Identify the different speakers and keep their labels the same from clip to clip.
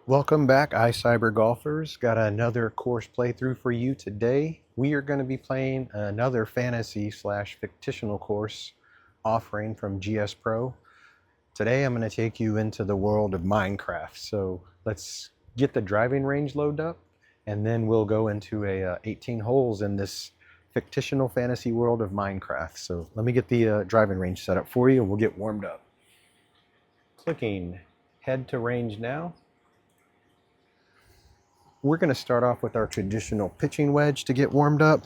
Speaker 1: Welcome back, iCyber golfers. Got another course playthrough for you today. We are going to be playing another fantasy slash fictional course offering from GSPro. Today I'm going to take you into the world of Minecraft. So let's get the driving range loaded up, and then we'll go into 18 holes in this fictional fantasy world of Minecraft. So let me get the driving range set up for you and we'll get warmed up. Clicking head to range now. We're going to start off with our traditional pitching wedge to get warmed up.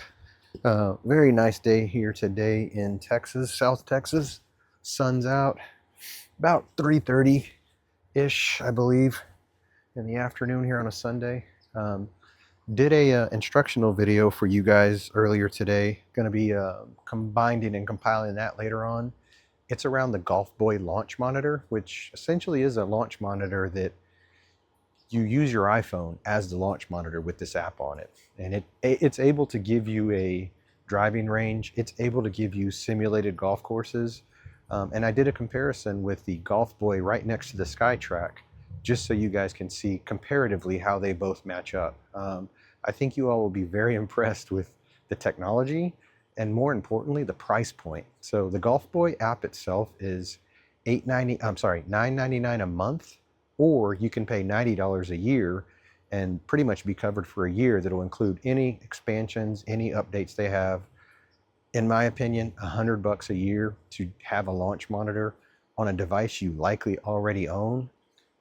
Speaker 1: Very nice day here today in Texas, South Texas. Sun's out about 3:30-ish, I believe, in the afternoon here on a Sunday. Did a instructional video for you guys earlier today. Going to be combining and compiling that later on. It's around the Golf Boy launch monitor, which essentially is a launch monitor that you use your iPhone as the launch monitor with this app on it, and it's able to give you a driving range. It's able to give you simulated golf courses, and I did a comparison with the Golf Boy right next to the SkyTrack, just so you guys can see comparatively how they both match up. I think you all will be very impressed with the technology, and more importantly, the price point. So the Golf Boy app itself is $9.99 a month. Or you can pay $90 a year and pretty much be covered for a year. That'll include any expansions, any updates they have. In my opinion, $100 a year to have a launch monitor on a device you likely already own.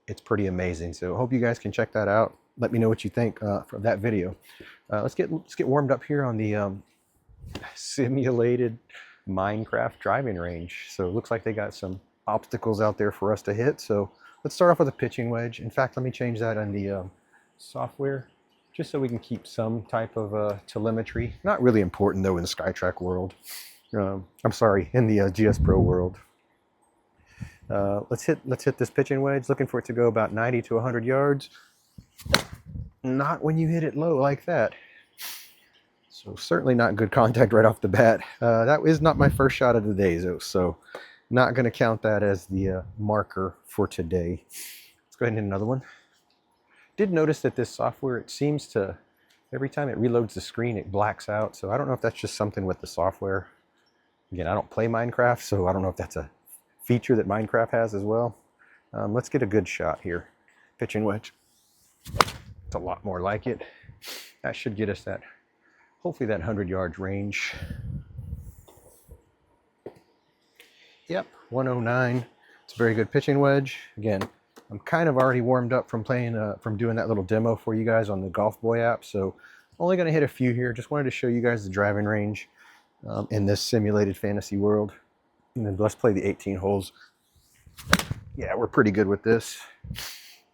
Speaker 1: It's pretty amazing. So I hope you guys can check that out. Let me know what you think from that video. Let's get warmed up here on the simulated Minecraft driving range. So it looks like they got some obstacles out there for us to hit. So let's start off with a pitching wedge. In fact, let me change that on the software, just so we can keep some type of telemetry. Not really important though in the SkyTrack world. I'm sorry, in the GSPro world. Let's hit this pitching wedge. Looking for it to go about 90 to 100 yards. Not when you hit it low like that. So certainly not good contact right off the bat. That is not my first shot of the day though, so not going to count that as the marker for today. Let's go ahead and hit another one. Did notice that this software, it seems to, every time it reloads the screen, it blacks out. So I don't know if that's just something with the software. Again, I don't play Minecraft, so I don't know if that's a feature that Minecraft has as well. Let's get a good shot here. Pitching wedge. It's a lot more like it. That should get us that, hopefully that 100 yards range. Yep, 109. It's a very good pitching wedge. Again, I'm kind of already warmed up from playing, from doing that little demo for you guys on the Golf Boy app. So only going to hit a few here. Just wanted to show you guys the driving range in this simulated fantasy world. And then let's play the 18 holes. Yeah, we're pretty good with this.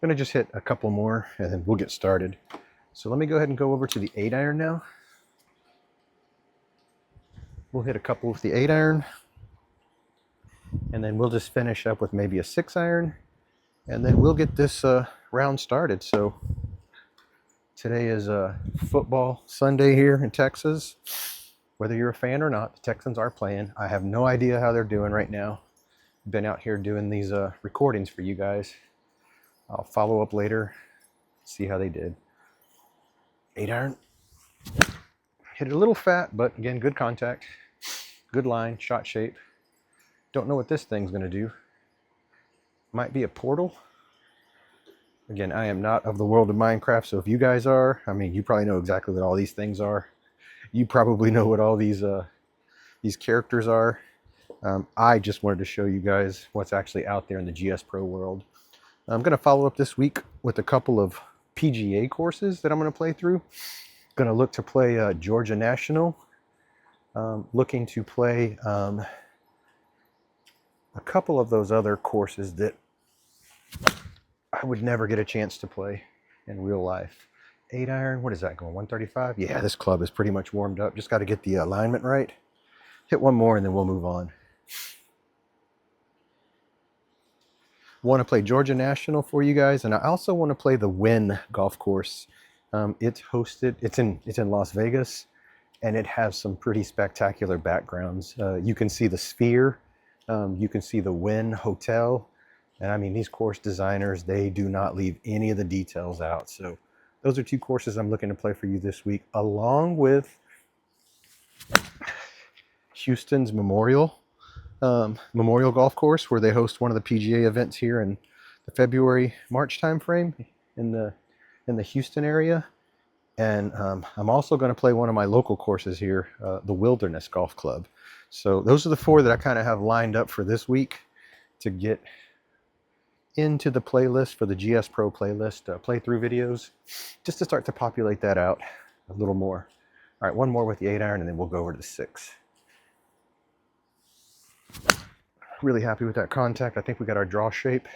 Speaker 1: Going to just hit a couple more and then we'll get started. So let me go ahead and go over to the 8-iron now. We'll hit a couple with the 8-iron. And then we'll just finish up with maybe a 6-iron, and then we'll get this round started. So today is a football Sunday here in Texas. Whether you're a fan or not, the Texans are playing. I have no idea how they're doing right now. Been out here doing these recordings for you guys. I'll follow up later, see how they did. 8-iron. Hit it a little fat, but again, good contact, good line, shot shape. Don't know what this thing's going to do. Might be a portal. Again, I am not of the world of Minecraft, so if you guys are, I mean, you probably know exactly what all these things are. You probably know what all these characters are. I just wanted to show you guys what's actually out there in the GSPro world. I'm going to follow up this week with a couple of PGA courses that I'm going to play through. Going to look to play Georgia National. Looking to play a couple of those other courses that I would never get a chance to play in real life. 8-iron, what is that going, 135? Yeah, this club is pretty much warmed up. Just got to get the alignment right. Hit one more and then we'll move on. Want to play Georgia National for you guys, and I also want to play the Wynn golf course. It's in Las Vegas, and it has some pretty spectacular backgrounds. You can see the Sphere. You can see the Wynn Hotel. And I mean, these course designers, they do not leave any of the details out. So those are 2 courses I'm looking to play for you this week, along with Houston's Memorial Golf Course, where they host one of the PGA events here in the February-March timeframe in the Houston area. And I'm also going to play one of my local courses here, the Wilderness Golf Club. So those are the 4 that I kind of have lined up for this week to get into the playlist for the GSPro playlist, playthrough videos, just to start to populate that out a little more. All right, one more with the 8-iron, and then we'll go over to the 6. Really happy with that contact. I think we got our draw shape.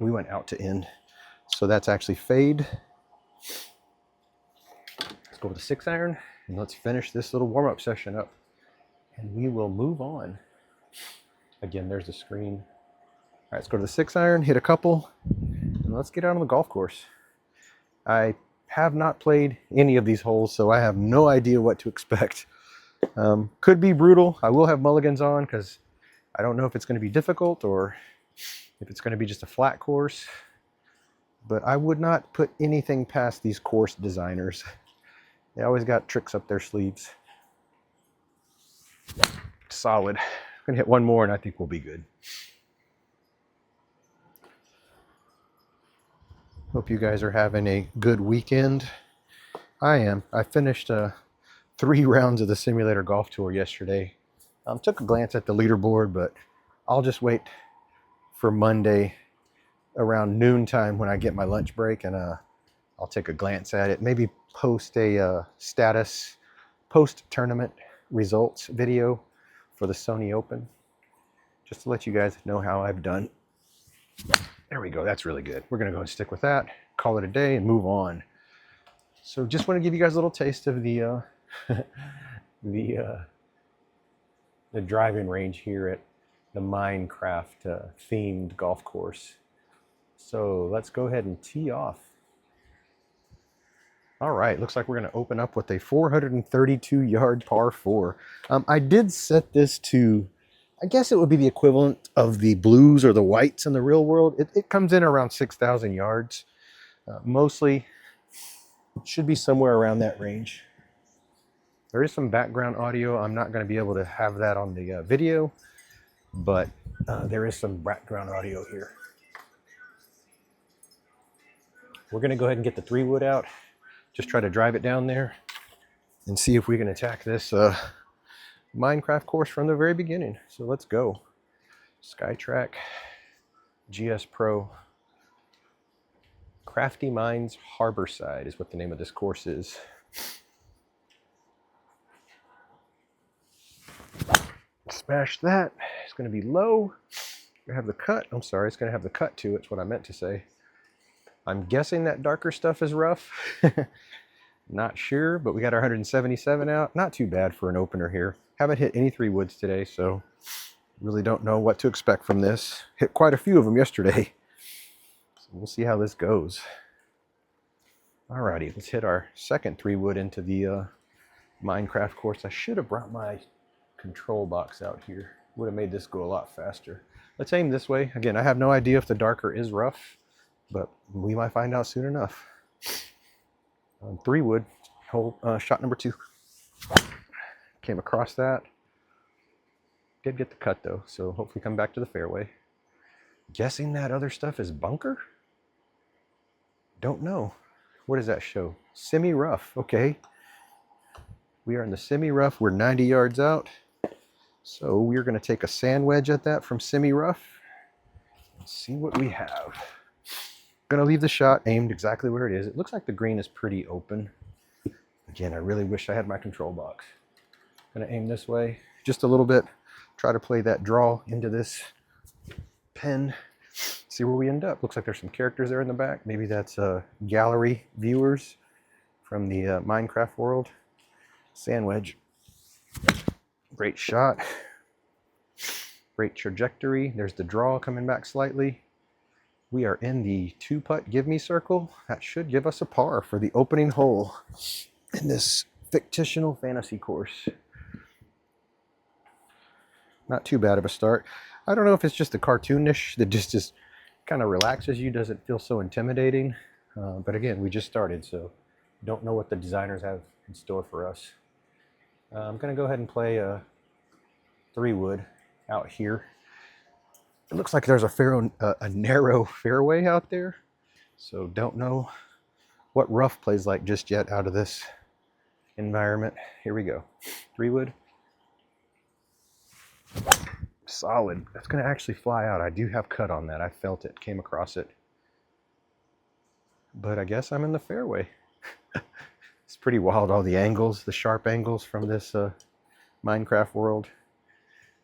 Speaker 1: We went out to in. So that's actually fade. Let's go with the 6-iron, and let's finish this little warm-up session up. And we will move on. Again, there's the screen. All right, let's go to the 6-iron, hit a couple, and let's get out on the golf course. I have not played any of these holes, so I have no idea what to expect. Could be brutal. I will have mulligans on because I don't know if it's going to be difficult or if it's going to be just a flat course. But I would not put anything past these course designers. They always got tricks up their sleeves. Solid. I'm going to hit one more and I think we'll be good. Hope you guys are having a good weekend. I am. I finished 3 rounds of the simulator golf tour yesterday. Took a glance at the leaderboard, but I'll just wait for Monday around noontime when I get my lunch break, and I'll take a glance at it. Maybe post a status post-tournament results video for the Sony Open, just to let you guys know how I've done. There we go. That's really good. We're going to go and stick with that, call it a day, and move on. So just want to give you guys a little taste of the the driving range here at the Minecraft themed golf course. So let's go ahead and tee off. All right, looks like we're going to open up with a 432-yard par 4. I did set this to, I guess it would be the equivalent of the blues or the whites in the real world. It comes in around 6,000 yards. Mostly, it should be somewhere around that range. There is some background audio. I'm not going to be able to have that on the video, but there is some background audio here. We're going to go ahead and get the 3-wood out. Just try to drive it down there and see if we can attack this Minecraft course from the very beginning. So let's go. SkyTrack, GSPro, CraftyMinds Harborside is what the name of this course is. Smash that. It's going to be low. We have the cut. I'm sorry, it's going to have the cut to it. It's what I meant to say. I'm guessing that darker stuff is rough. Not sure, but we got our 177 out. Not too bad for an opener here. Haven't hit any 3-woods today, so really don't know what to expect from this. Hit quite a few of them yesterday. So we'll see how this goes. Alrighty, let's hit our second 3-wood into the Minecraft course. I should have brought my control box out here. Would have made this go a lot faster. Let's aim this way. Again, I have no idea if the darker is rough, but we might find out soon enough. 3-wood, hole, shot number 2. Came across that. Did get the cut though, so hopefully come back to the fairway. Guessing that other stuff is bunker? Don't know. What does that show? Semi-rough, okay. We are in the semi-rough. We're 90 yards out. So we're going to take a sand wedge at that from semi-rough. Let's see what we have. Going to leave the shot aimed exactly where it is. It looks like the green is pretty open. Again, I really wish I had my control box. Going to aim this way just a little bit. Try to play that draw into this pin. See where we end up. Looks like there's some characters there in the back. Maybe that's gallery viewers from the Minecraft world. Sand wedge. Great shot. Great trajectory. There's the draw coming back slightly. We are in the 2-putt give me circle. That should give us a par for the opening hole in this fictional fantasy course. Not too bad of a start. I don't know if it's just the cartoonish that just kind of relaxes you, doesn't feel so intimidating. But again, we just started, so don't know what the designers have in store for us. I'm going to go ahead and play a 3-wood out here. It looks like there's a narrow fairway out there, so don't know what rough plays like just yet out of this environment. Here we go. 3-wood. Solid. That's going to actually fly out. I do have cut on that. I felt it, came across it. But I guess I'm in the fairway. It's pretty wild, all the angles, the sharp angles from this Minecraft world.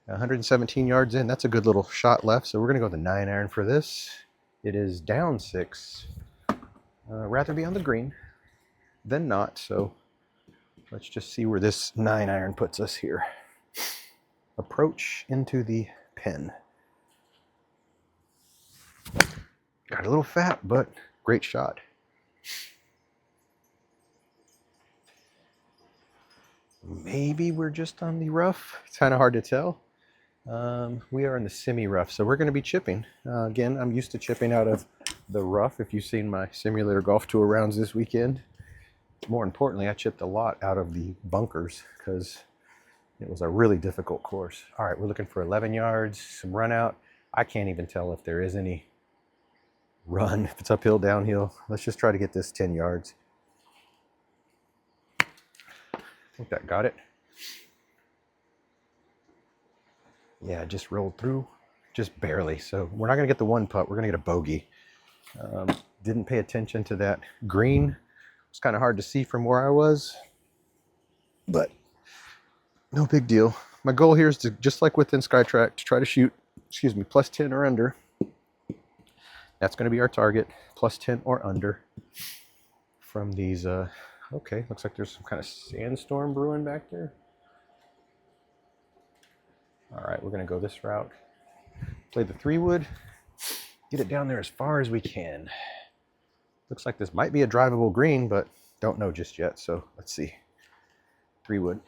Speaker 1: 117 yards in. That's a good little shot left. So we're going to go with the 9-iron for this. It is down 6. Rather be on the green than not. So let's just see where this 9-iron puts us here. Approach into the pin. Got a little fat, but great shot. Maybe we're just on the rough. It's kind of hard to tell. We are in the semi-rough, so we're going to be chipping. Again, I'm used to chipping out of the rough. If you've seen my simulator golf tour rounds this weekend, more importantly, I chipped a lot out of the bunkers because it was a really difficult course. All right, we're looking for 11 yards, some run out. I can't even tell if there is any run, if it's uphill, downhill. Let's just try to get this 10 yards. I think that got it. Yeah, just rolled through, just barely. So we're not gonna get the 1 putt, we're gonna get a bogey. Didn't pay attention to that green. It's kind of hard to see from where I was, but no big deal. My goal here is to, just like within SkyTrack, to try to shoot, plus 10 or under. That's going to be our target, plus 10 or under from these. Okay, looks like there's some kind of sandstorm brewing back there. All right, we're going to go this route. Play the 3-wood, get it down there as far as we can. Looks like this might be a drivable green, but don't know just yet. So let's see. 3-wood.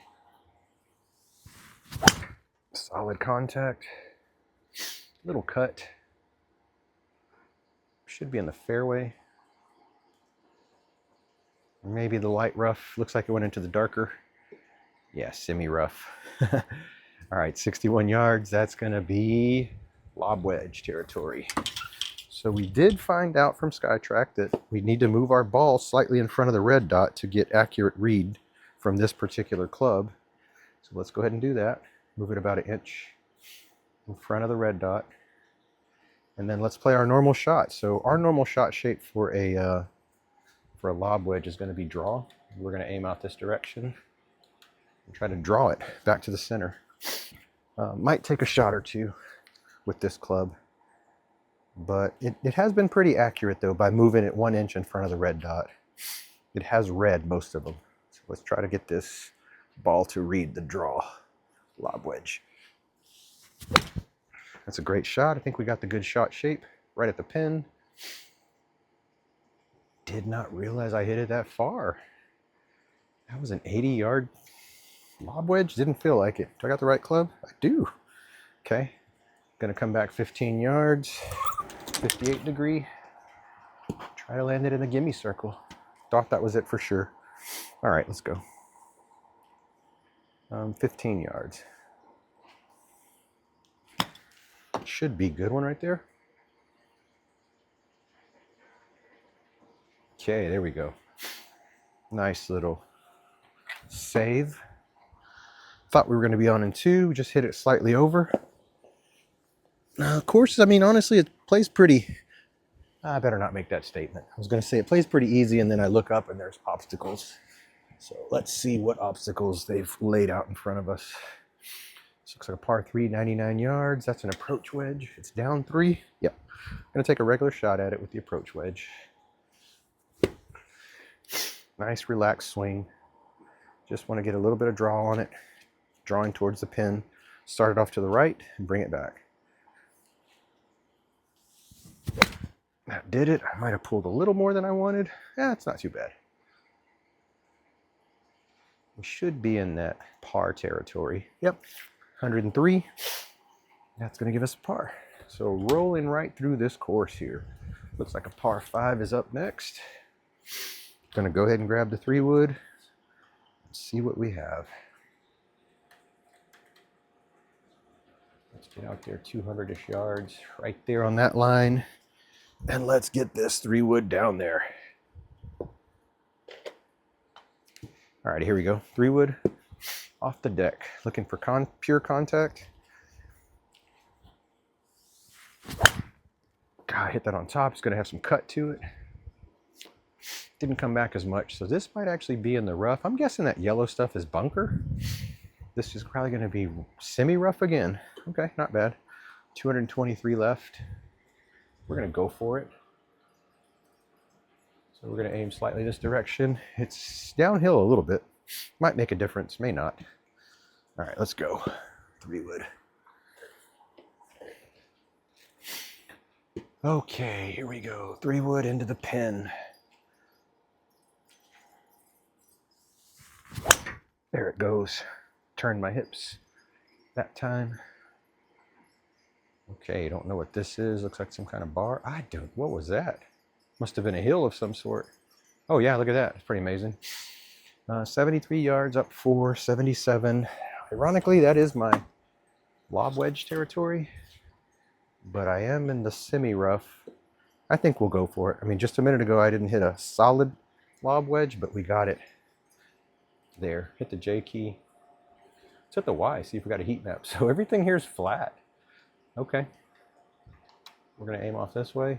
Speaker 1: Solid contact. Little cut. Should be in the fairway. Maybe the light rough. Looks like it went into the darker. Yeah, semi-rough. All right, 61 yards. That's going to be lob wedge territory. So we did find out from SkyTrack that we need to move our ball slightly in front of the red dot to get accurate read from this particular club. So let's go ahead and do that. Move it about 1 inch in front of the red dot. And then let's play our normal shot. So our normal shot shape for a lob wedge is going to be draw. We're going to aim out this direction and try to draw it back to the center. Might take a shot or two with this club. But it has been pretty accurate, though, by moving it 1 inch in front of the red dot. It has read most of them. So let's try to get this ball to read the draw lob wedge. That's a great shot. I think we got the good shot shape right at the pin. Did not realize I hit it that far. That was an 80-yard lob wedge. Didn't feel like it. Do I got the right club? I do. Okay. Gonna come back 15 yards. 58 degree. Try to land it in the gimme circle. Thought that was it for sure. All right, let's go. 15 yards. Should be a good one right there. Okay, there we go. Nice little save. Thought we were going to be on in 2. Just hit it slightly over. Course, I mean, honestly, it plays pretty... I better not make that statement. I was going to say it plays pretty easy, and then I look up and there's obstacles. So let's see what obstacles they've laid out in front of us. This looks like a par 3, 99 yards. That's an approach wedge. It's down 3. Yep. I'm going to take a regular shot at it with the approach wedge. Nice, relaxed swing. Just want to get a little bit of draw on it. Drawing towards the pin. Start it off to the right and bring it back. That did it. I might have pulled a little more than I wanted. Yeah, it's not too bad. We should be in that par territory. Yep, 103. That's going to give us a par. So rolling right through this course here. Looks like a par 5 is up next. Going to go ahead and grab the 3-wood and see what we have. Let's get out there 200-ish yards right there on that line. And let's get this 3-wood down there. All right, here we go. 3-wood off the deck. Looking for pure contact. God, I hit that on top. It's going to have some cut to it. Didn't come back as much. So this might actually be in the rough. I'm guessing that yellow stuff is bunker. This is probably going to be semi-rough again. Okay, not bad. 223 left. We're going to go for it. So we're going to aim slightly this direction. It's downhill a little bit. Might make a difference, may not. All right, let's go. 3-wood. Okay, here we go. 3-wood into the pin. There it goes. Turn my hips that time. Okay, don't know what this is. Looks like some kind of bar. What was that? Must have been a hill of some sort. Oh yeah, look at that. It's pretty amazing. 73 yards up 4, 77. Ironically, that is my lob wedge territory, but I am in the semi-rough. I think we'll go for it. I mean, just a minute ago, I didn't hit a solid lob wedge, but we got it there. Hit the J key. Let's hit the Y, see if we got a heat map. So everything here is flat. Okay. We're going to aim off this way.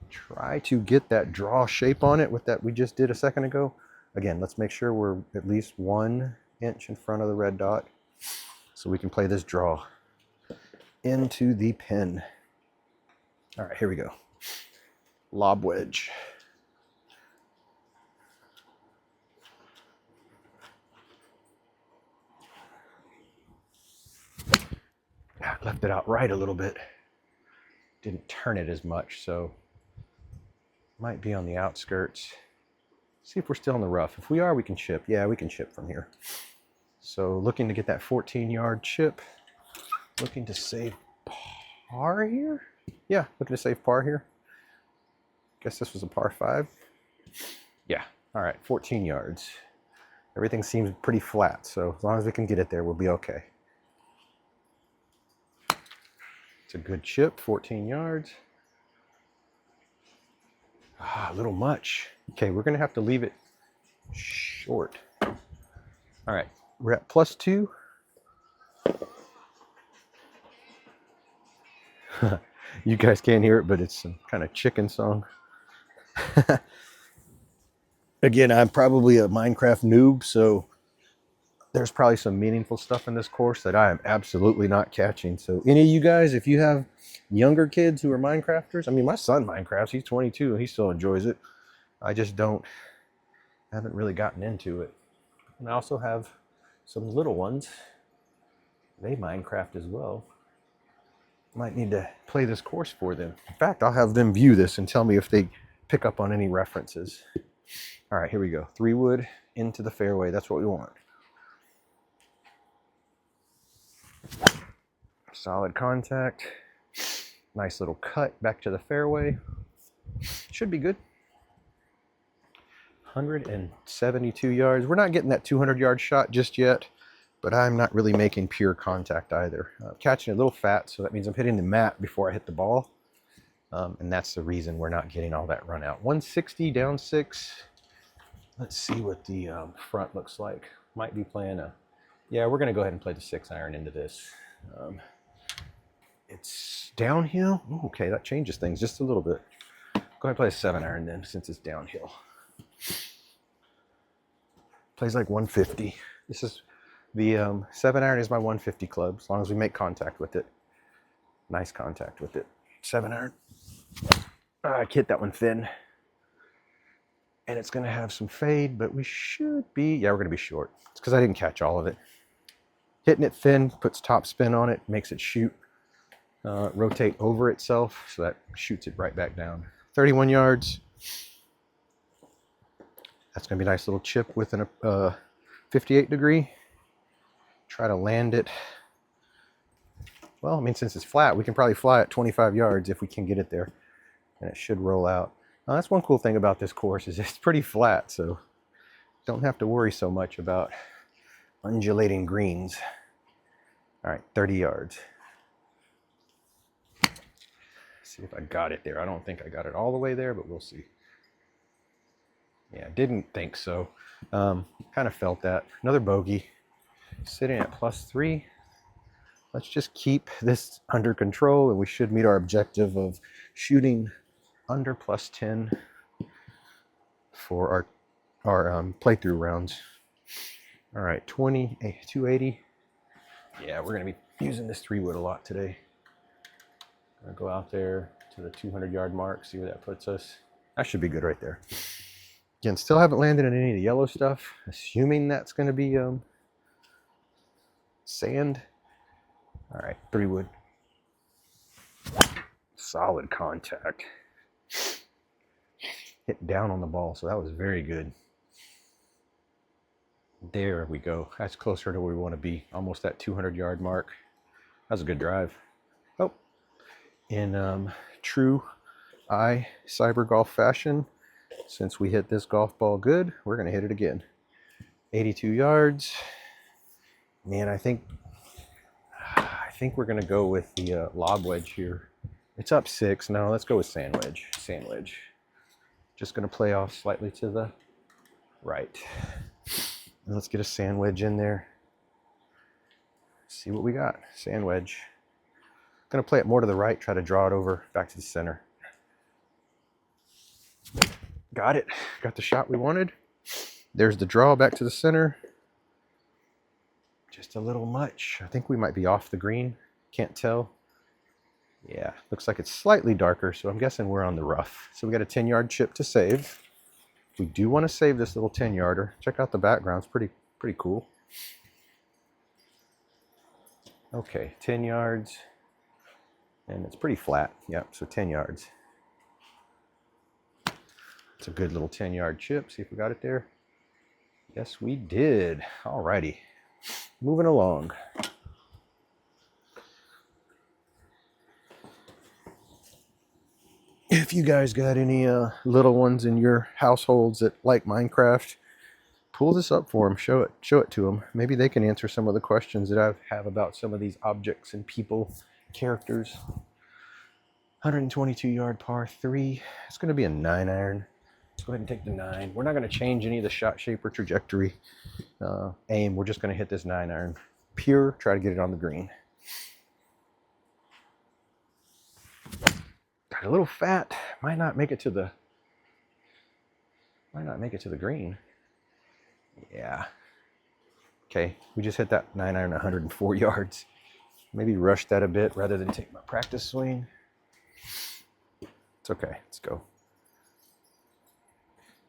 Speaker 1: Try to get that draw shape on it with that we just did a second ago. Again, let's make sure we're at least 1 inch in front of the red dot so we can play this draw into the pin. All right, here we go. Lob wedge. Left it out right a little bit. Didn't turn it as much, so might be on the outskirts. See if we're still in the rough. If we are, we can chip. Yeah, we can chip from here. So looking to get that 14-yard chip. Looking to save par here? Yeah, looking to save par here. Guess this was a par 5. Yeah, all right, 14 yards. Everything seems pretty flat, so as long as we can get it there, we'll be okay. It's a good chip, 14 yards. A little much. Okay, we're going to have to leave it short. All right, we're at +2. You guys can't hear it, but it's some kind of chicken song. Again, I'm probably a Minecraft noob, so there's probably some meaningful stuff in this course that I am absolutely not catching. So any of you guys, if you have younger kids who are Minecrafters, I mean, my son Minecrafts, he's 22 and he still enjoys it. I just haven't really gotten into it. And I also have some little ones. They Minecraft as well. Might need to play this course for them. In fact, I'll have them view this and tell me if they pick up on any references. All right, here we go. 3-wood into the fairway. That's what we want. Solid contact. Nice little cut back to the fairway. Should be good. 172 yards. We're not getting that 200-yard shot just yet, but I'm not really making pure contact either. Catching a little fat, so that means I'm hitting the mat before I hit the ball. And that's the reason we're not getting all that run out. 160 down 6. Let's see what the front looks like. Might be playing yeah, we're going to go ahead and play the 6-iron into this. It's downhill. Ooh, okay, that changes things just a little bit. Go ahead and play a 7-iron then, since it's downhill. Plays like 150. This is the 7-iron is my 150 club, as long as we make contact with it. Nice contact with it. 7-iron. I hit that one thin. And it's going to have some fade, but we should be, yeah, we're going to be short. It's because I didn't catch all of it. Hitting it thin, puts top spin on it, makes it shoot, rotate over itself, so that shoots it right back down. 31 yards. That's going to be a nice little chip with a 58 degree. Try to land it Well, I mean, since it's flat, we can probably fly at 25 yards if we can get it there, and it should roll out. Now, that's one cool thing about this course is it's pretty flat, so don't have to worry so much about undulating greens. All right, 30 yards. See if I got it there. I don't think I got it all the way there, but we'll see. Yeah, didn't think so. Kind of felt that. Another bogey. Sitting at +3. Let's just keep this under control, and we should meet our objective of shooting under +10 for our playthrough rounds. All right, 280. Yeah, we're gonna be using this 3-wood a lot today. Gonna go out there to the 200-yard mark, see where that puts us. That should be good right there. Again, still haven't landed in any of the yellow stuff, assuming that's gonna be sand. All right, 3-wood. Solid contact. Hit down on the ball, so that was very good. There we go. That's closer to where we want to be. Almost that 200-yard mark. That was a good drive. Oh, in true cyber golf fashion, since we hit this golf ball good, we're going to hit it again. 82 yards. Man, I think we're going to go with the lob wedge here. It's up 6. No, let's go with sand wedge. Sand wedge. Just going to play off slightly to the right. And let's get a sand wedge in there. See what we got. Sand wedge. Going to play it more to the right, try to draw it over back to the center. Got it. Got the shot we wanted. There's the draw back to the center. Just a little much. I think we might be off the green. Can't tell. Yeah, looks like it's slightly darker, so I'm guessing we're on the rough. So we got a 10-yard chip to save. We do want to save this little 10-yarder. Check out the background. It's pretty cool. Okay, 10 yards. And it's pretty flat. Yep, so 10 yards. It's a good little 10-yard chip. See if we got it there. Yes, we did. Alrighty. Moving along. If you guys got any little ones in your households that like Minecraft, pull this up for them. Show it to them. Maybe they can answer some of the questions that I have about some of these objects and people, characters. 122-yard par 3. It's going to be a 9-iron. Let's go ahead and take the 9. We're not going to change any of the shot shape or trajectory aim. We're just going to hit this 9-iron. Pure, try to get it on the green. Got a little fat. Might not make it to the green. Yeah. Okay, we just hit that 9-iron 104 yards. Maybe rush that a bit rather than take my practice swing. It's okay. Let's go.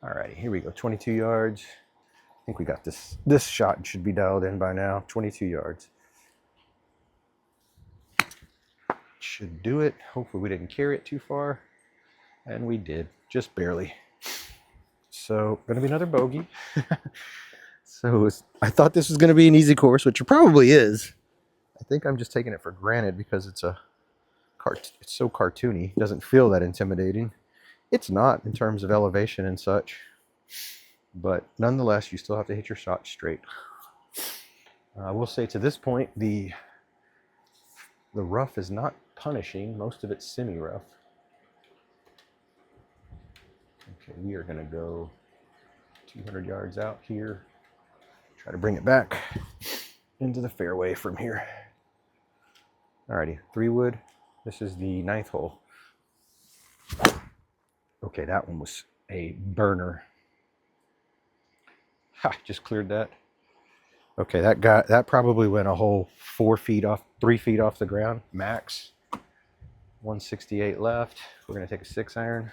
Speaker 1: Alrighty, here we go. 22 yards. I think we got this. This shot should be dialed in by now. 22 yards. Should do it. Hopefully we didn't carry it too far. And we did. Just barely. So, going to be another bogey. So, I thought this was going to be an easy course, which it probably is. I think I'm just taking it for granted because it's so cartoony. It doesn't feel that intimidating. It's not in terms of elevation and such. But nonetheless, you still have to hit your shot straight. I will say to this point, the rough is not punishing. Most of it's semi-rough. Okay, we are going to go 200 yards out here. Try to bring it back into the fairway from here. Alrighty, 3-wood. This is the 9th hole. Okay, that one was a burner. Ha, just cleared that. Okay, that probably went a whole 3 feet off the ground, max. 168 left. We're gonna take a 6-iron.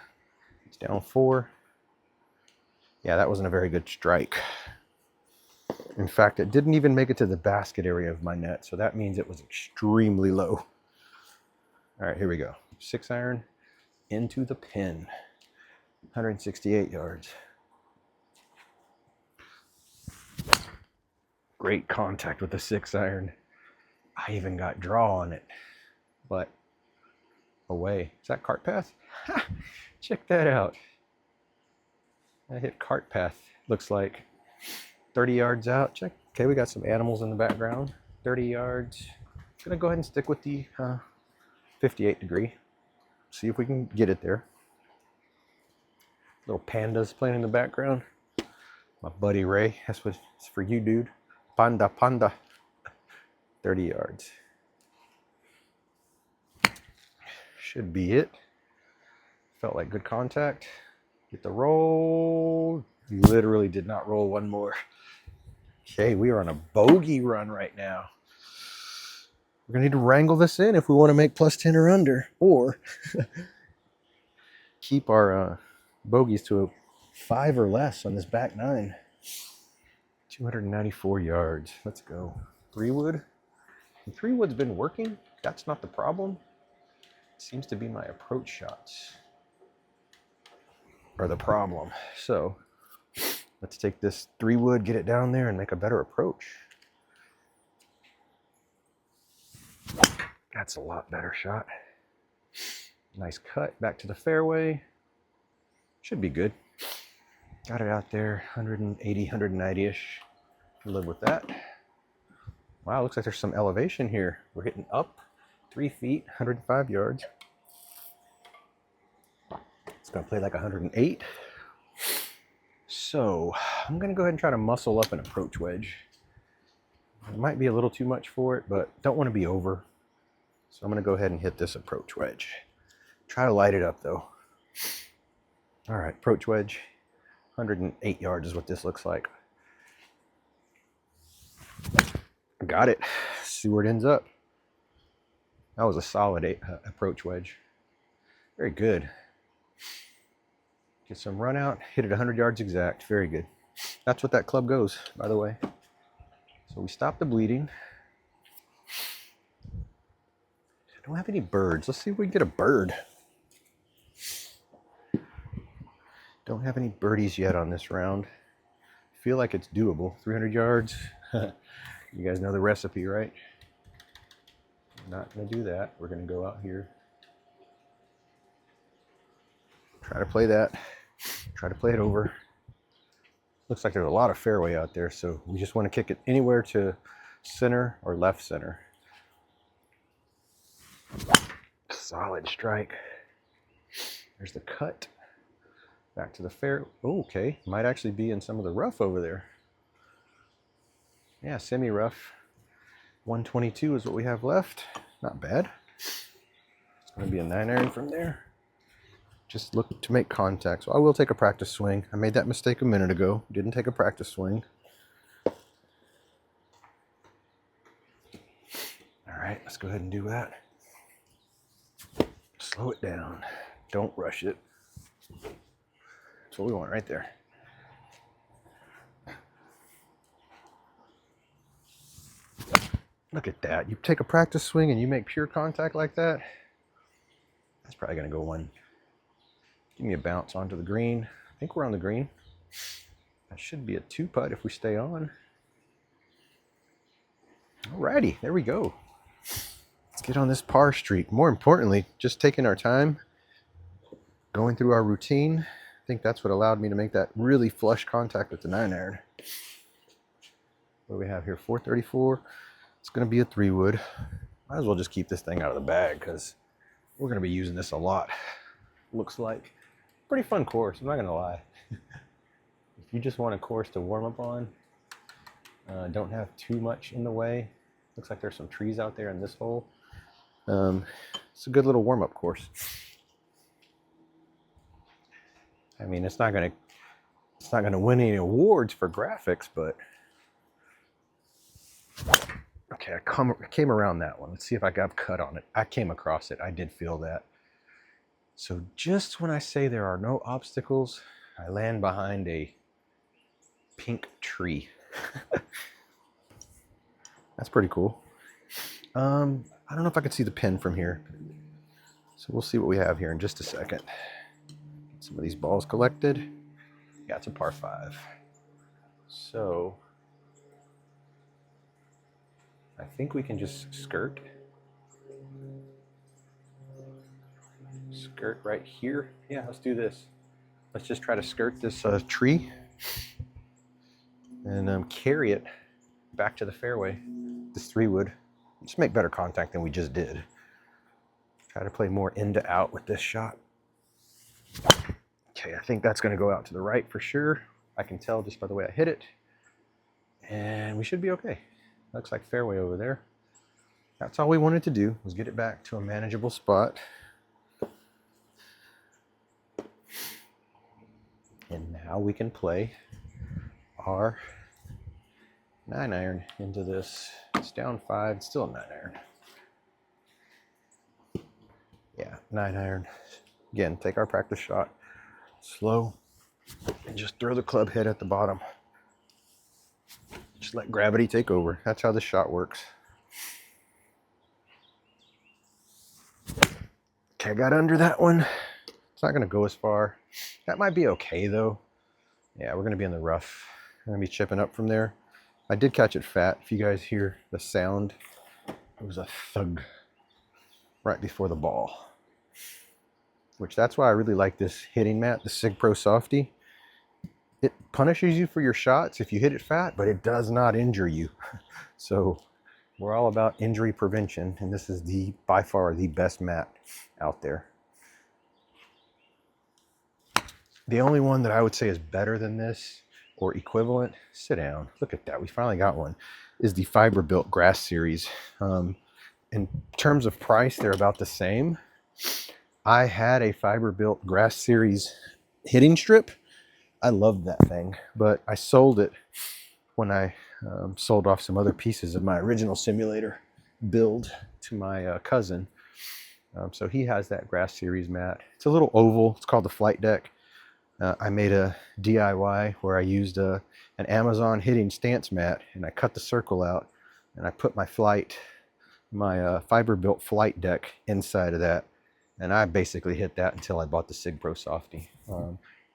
Speaker 1: It's down 4. Yeah, that wasn't a very good strike. In fact, it didn't even make it to the basket area of my net, so that means it was extremely low. All right, here we go. 6-iron into the pin. 168 yards. Great contact with the 6-iron. I even got draw on it. but away. Is that cart path? Ha! Check that out. I hit cart path. Looks like 30 yards out. Check. Okay, we got some animals in the background. 30 yards. Gonna go ahead and stick with the 58 degree. See if we can get it there. Little pandas playing in the background. My buddy Ray. That's what it's for you, dude. Panda, panda. 30 yards. Should be it. Felt like good contact. Get the roll. Literally did not roll one more. Okay, we are on a bogey run right now. We're gonna need to wrangle this in if we want to make plus 10 or under, or keep our bogeys to a 5 or less on this back 9. 294 yards. Let's go. 3-wood. 3-wood's been working. That's not the problem. It seems to be my approach shots are the problem. So let's take this 3-wood, get it down there, and make a better approach. That's a lot better shot. Nice cut back to the fairway. Should be good. Got it out there, 180, 190-ish. Live with that. Wow, looks like there's some elevation here. We're hitting up 3 feet, 105 yards. It's gonna play like 108. So I'm gonna go ahead and try to muscle up an approach wedge. It might be a little too much for it, but don't want to be over. So I'm gonna go ahead and hit this approach wedge. Try to light it up though. All right, approach wedge. 108 yards is what this looks like. Got it. See where it ends up. That was a solid approach wedge. Very good. Get some run out. Hit it 100 yards exact. Very good. That's what that club goes, by the way. So we stop the bleeding. I don't have any birds. Let's see if we can get a bird. Don't have any birdies yet on this round. Feel like it's doable. 300 yards. You guys know the recipe, right? We're not going to do that. We're going to go out here. Try to play that. Try to play it over. Looks like there's a lot of fairway out there, so we just want to kick it anywhere to center or left center. Solid strike. There's the cut. Back to the fair. Oh, okay. Might actually be in some of the rough over there. Yeah, semi-rough. 122 is what we have left. Not bad. It's going to be a 9-iron from there. Just look to make contact. So I will take a practice swing. I made that mistake a minute ago. Didn't take a practice swing. All right, let's go ahead and do that. Slow it down. Don't rush it. That's what we want right there. Look at that. You take a practice swing and you make pure contact like that. That's probably going to go one. Give me a bounce onto the green. I think we're on the green. That should be a 2-putt if we stay on. Alrighty, there we go. Let's get on this par streak. More importantly, just taking our time, going through our routine. I think that's what allowed me to make that really flush contact with the 9-iron. What do we have here? 434. It's going to be a 3-wood. Might as well just keep this thing out of the bag because we're going to be using this a lot. Looks like pretty fun course. I'm not going to lie. If you just want a course to warm up on, don't have too much in the way. Looks like there's some trees out there in this hole. It's a good little warm-up course. I mean, it's not gonna win any awards for graphics, but okay, I came around that one. Let's see if I got cut on it. I came across it. I did feel that. So just when I say there are no obstacles, I land behind a pink tree. That's pretty cool. I don't know if I can see the pin from here. So we'll see what we have here in just a second. Get some of these balls collected. Yeah, it's a par 5. So I think we can just skirt. skirt right here. Yeah, let's do this. Let's just try to skirt this tree and carry it back to the fairway. This 3-wood. Just make better contact than we just did. Try to play more in to out with this shot. Okay, I think that's going to go out to the right for sure. I can tell just by the way I hit it. And we should be okay. Looks like fairway over there. That's all we wanted to do, was get it back to a manageable spot. And now we can play our 9-iron into this. It's down 5, it's still a 9-iron. Yeah, 9-iron. Again, take our practice shot slow and just throw the club head at the bottom. Just let gravity take over. That's how this shot works. Okay, I got under that one. It's not going to go as far. That might be okay though. Yeah, we're going to be in the rough. We're going to be chipping up from there. I did catch it fat. If you guys hear the sound, it was a thug right before the ball. Which that's why I really like this hitting mat, the CraftyMinds Softy. It punishes you for your shots if you hit it fat, but it does not injure you. So we're all about injury prevention, and this is by far the best mat out there. The only one that I would say is better than this or equivalent, sit down, look at that, we finally got one, is the Fiber Built Grass Series. In terms of price, they're about the same. I had a Fiber Built Grass Series hitting strip. I loved that thing, but I sold it when I sold off some other pieces of my original simulator build to my cousin. So he has that Grass Series mat. It's a little oval. It's called the Flight Deck. I made a DIY where I used an Amazon hitting stance mat, and I cut the circle out, and I put my Fiber Built Flight Deck inside of that, and I basically hit that until I bought the CraftyMinds Softy.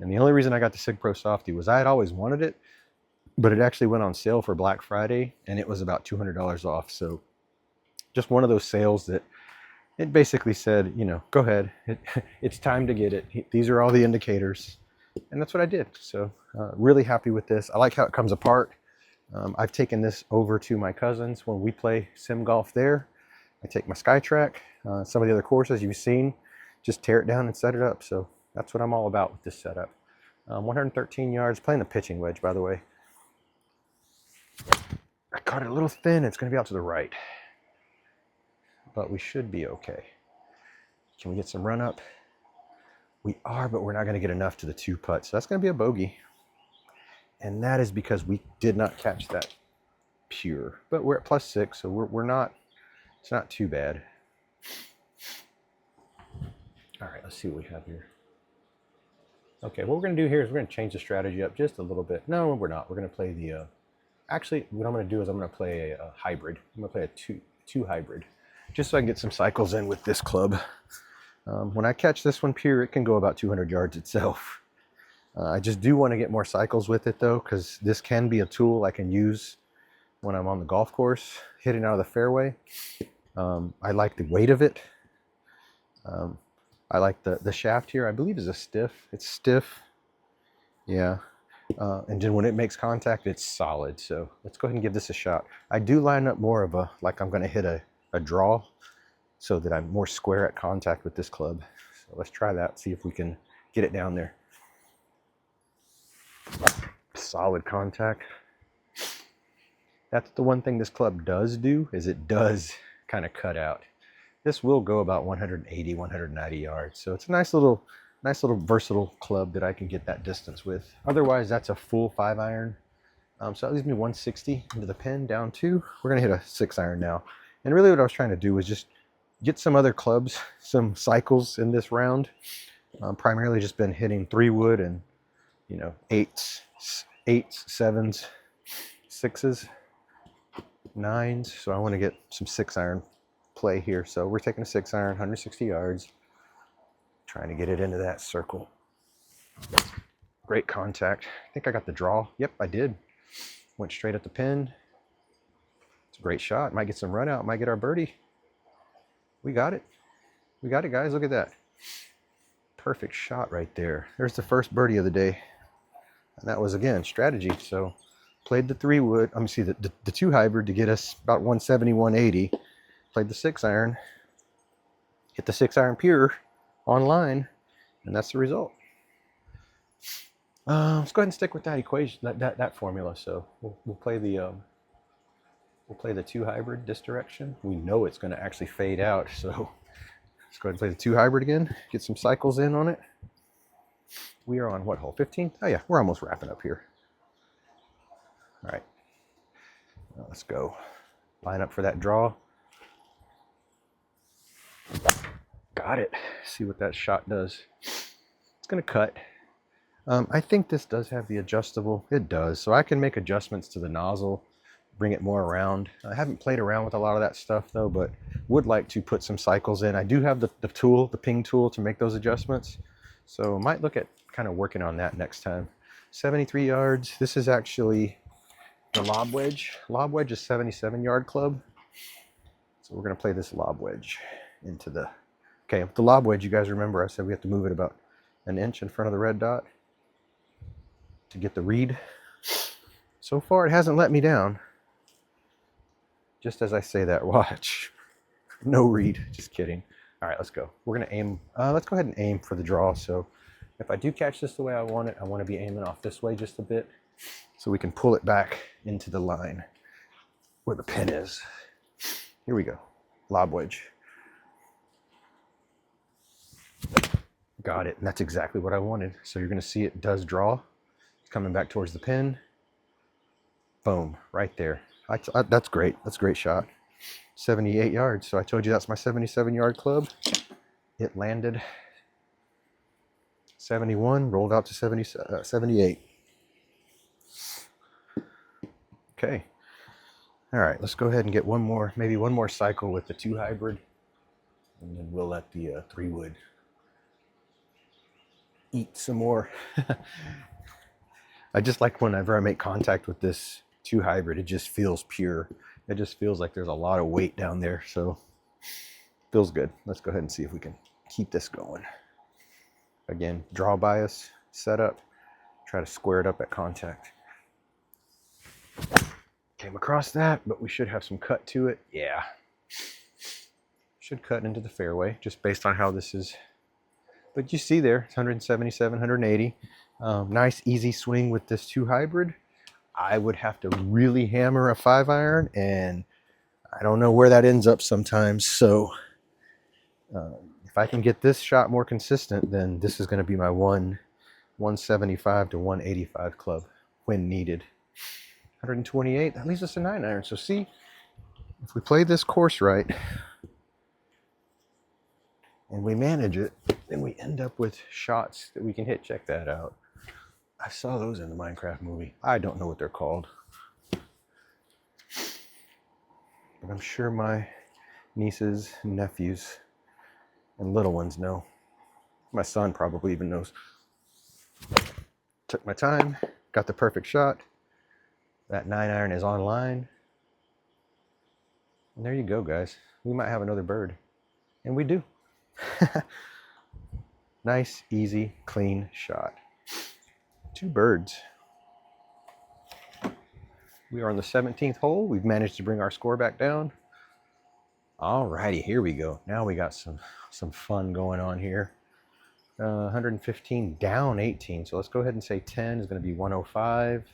Speaker 1: And the only reason I got the CraftyMinds Softy was I had always wanted it, but it actually went on sale for Black Friday, and it was about $200 off. So just one of those sales that it basically said, you know, go ahead, it's time to get it. These are all the indicators. And that's what I did. So really happy with this. I like how it comes apart. I've taken this over to my cousins when we play sim golf there. I take my SkyTrack, some of the other courses you've seen, just tear it down and set it up. So that's what I'm all about with this setup. 113 yards, playing the pitching wedge, by the way. I caught it a little thin. It's going to be out to the right. But we should be okay. Can we get some run up? We are, but we're not going to get enough to the 2-putt. So that's going to be a bogey. And that is because we did not catch that pure. But we're at +6, so we're not, it's not too bad. All right, let's see what we have here. Okay, what we're going to do here is we're going to change the strategy up just a little bit. No, we're not. We're going to play the, actually, what I'm going to do is I'm going to play a hybrid. I'm going to play a two hybrid, just so I can get some cycles in with this club. When I catch this one pure, it can go about 200 yards itself. I just do want to get more cycles with it though, because this can be a tool I can use when I'm on the golf course, hitting out of the fairway. I like the weight of it. I like the shaft here, I believe is a stiff. It's stiff, yeah. And then when it makes contact, it's solid. So let's go ahead and give this a shot. I do line up more of a, like I'm gonna hit a draw so that I'm more square at contact with this club. So let's try that, see if we can get it down there. Solid contact. That's the one thing this club does do, is it does kind of cut out. This will go about 180, 190 yards. So it's a nice little versatile club that I can get that distance with. Otherwise, that's a full 5-iron. So that leaves me 160 into the pin, down 2. We're gonna hit a 6-iron now. And really what I was trying to do was just get some other clubs, some cycles in this round. Primarily just been hitting 3-wood and, you know, 8s, 7s, 6s, 9s. So I want to get some 6-iron play here. So we're taking a 6-iron, 160 yards, trying to get it into that circle. Great contact. I think I got the draw. Yep, I did. Went straight at the pin. It's a great shot. Might get some run out. Might get our birdie. We got it. We got it, guys. Look at that. Perfect shot right there. There's the first birdie of the day. And that was, again, strategy. So played the 3-wood, let me see, the 2 hybrid to get us about 170, 180. Played the 6-iron, hit the 6-iron pure online, and that's the result. Let's go ahead and stick with that equation, that formula. So we'll play the 2 hybrid this direction. We know it's going to actually fade out, so let's go ahead and play the 2 hybrid again. Get some cycles in on it. We are on what hole? 15? Oh yeah, we're almost wrapping up here. All right, let's go. Line up for that draw. Got it. See what that shot does. It's going to cut. I think this does have the adjustable. It does. So I can make adjustments to the nozzle, bring it more around. I haven't played around with a lot of that stuff though, but would like to put some cycles in. I do have the tool, the ping tool, to make those adjustments. So might look at kind of working on that next time. 73 yards. This is actually the lob wedge. Lob wedge is 77-yard club. So we're going to play this lob wedge into the... Okay, with the lob wedge, you guys remember I said we have to move it about an inch in front of the red dot to get the read. So far, it hasn't let me down. Just as I say that, watch. No read, just kidding. All right, let's go. We're gonna aim, let's go ahead and aim for the draw. So if I do catch this the way I want it, I wanna be aiming off this way just a bit so we can pull it back into the line where the pin is. Here we go, lob wedge. Got it, and that's exactly what I wanted. So you're gonna see it does draw. It's coming back towards the pin. Boom, right there. That's great, that's a great shot. 78 yards, so I told you that's my 77-yard club. It landed 71, rolled out to 78. Okay, all right, let's go ahead and get one more, maybe one more cycle with the 2 hybrid, and then we'll let the 3-wood eat some more. I just like whenever I make contact with this 2 hybrid, it just feels pure. It just feels like there's a lot of weight down there, so feels good. Let's go ahead and see if we can keep this going. Again, draw bias, setup, try to square it up at contact. Came across that, but we should have some cut to it. Yeah, should cut into the fairway just based on how this is. But you see there, it's 177, 180. Nice easy swing with this 2 hybrid. I would have to really hammer a 5-iron, and I don't know where that ends up sometimes. So if I can get this shot more consistent, then this is going to be my 175 to 185 club when needed. 128, that leaves us a 9-iron. So see, if we play this course right and we manage it, then we end up with shots that we can hit. Check that out. I saw those in the Minecraft movie. I don't know what they're called, but I'm sure my nieces and nephews and little ones know. My son probably even knows. Took my time, got the perfect shot. That 9-iron is online. And there you go, guys. We might have another bird. And we do. Nice, easy, clean shot. 2 birds. We are on the 17th hole. We've managed to bring our score back down. Alrighty, here we go. Now we got some fun going on here. 115 down 18. So let's go ahead and say 10 is going to be 105.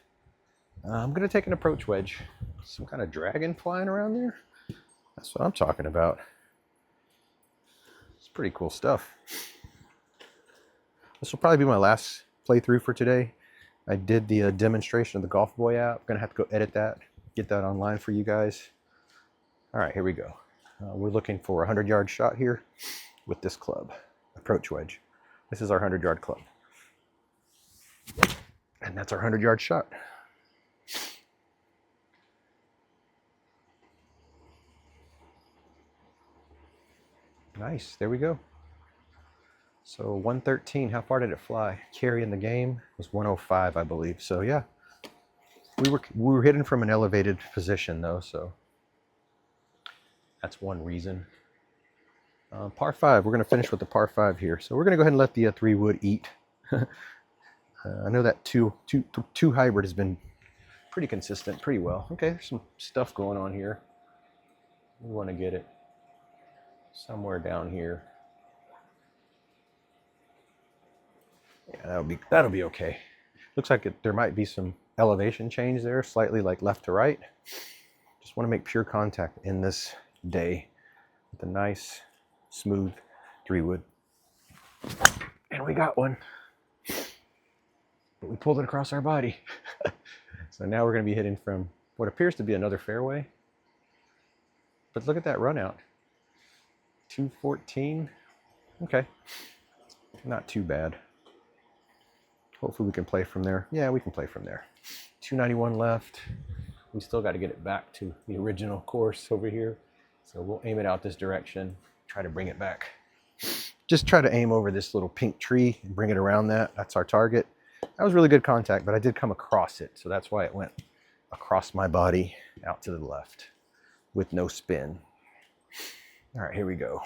Speaker 1: I'm going to take an approach wedge. Some kind of dragon flying around there. That's what I'm talking about. It's pretty cool stuff. This will probably be my last playthrough for today. I did the demonstration of the Golf Boy app. I'm going to have to go edit that, get that online for you guys. All right, here we go. We're looking for a 100-yard shot here with this club, approach wedge. This is our 100-yard club. And that's our 100-yard shot. Nice, there we go. So 113, how far did it fly? Carry in the game was 105, I believe. So yeah, we were hitting from an elevated position though, so that's one reason. Par 5, we're going to finish with the par 5 here. So we're going to go ahead and let the 3-wood eat. I know that two hybrid has been pretty consistent, pretty well. Okay, there's some stuff going on here. We want to get it somewhere down here. Yeah, that'll be okay. Looks like there might be some elevation change there, slightly like left to right. Just want to make pure contact in this day with a nice, smooth 3-wood. And we got one. But we pulled it across our body. So now we're going to be hitting from what appears to be another fairway. But look at that run out. 214. Okay. Not too bad. Hopefully we can play from there. Yeah, we can play from there. 291 left. We still got to get it back to the original course over here. So we'll aim it out this direction, try to bring it back. Just try to aim over this little pink tree and bring it around that. That's our target. That was really good contact, but I did come across it. So that's why it went across my body out to the left with no spin. All right, here we go.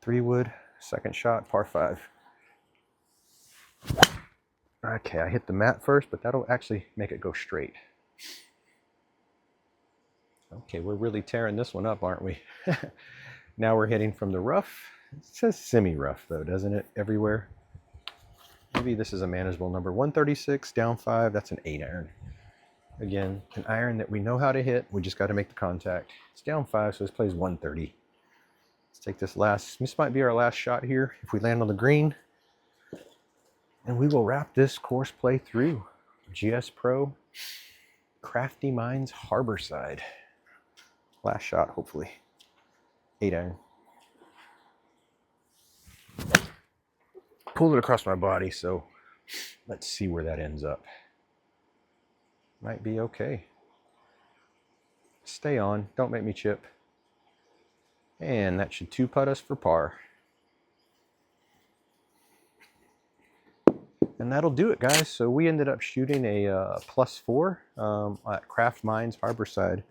Speaker 1: 3-wood, second shot, par 5. Okay, I hit the mat first, but that'll actually make it go straight. Okay, we're really tearing this one up, aren't we? Now we're hitting from the rough. It says semi-rough though, doesn't it, everywhere? Maybe this is a manageable number. 136, down 5, that's an 8-iron. Again, an iron that we know how to hit. We just got to make the contact. It's down 5, so this plays 130. Let's take this might be our last shot here if we land on the green. And we will wrap this course play through. GSPro, CraftyMinds Harborside. Last shot, hopefully. 8-iron. Pulled it across my body, so let's see where that ends up. Might be okay. Stay on, don't make me chip. And that should 2-putt us for par. And that'll do it, guys. So we ended up shooting a +4 at CraftyMinds Harborside.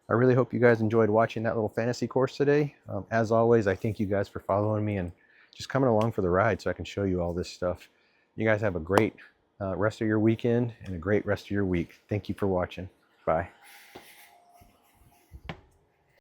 Speaker 1: I really hope you guys enjoyed watching that little fantasy course today. As always, I thank you guys for following me and just coming along for the ride so I can show you all this stuff. You guys have a great rest of your weekend and a great rest of your week. Thank you for watching. Bye.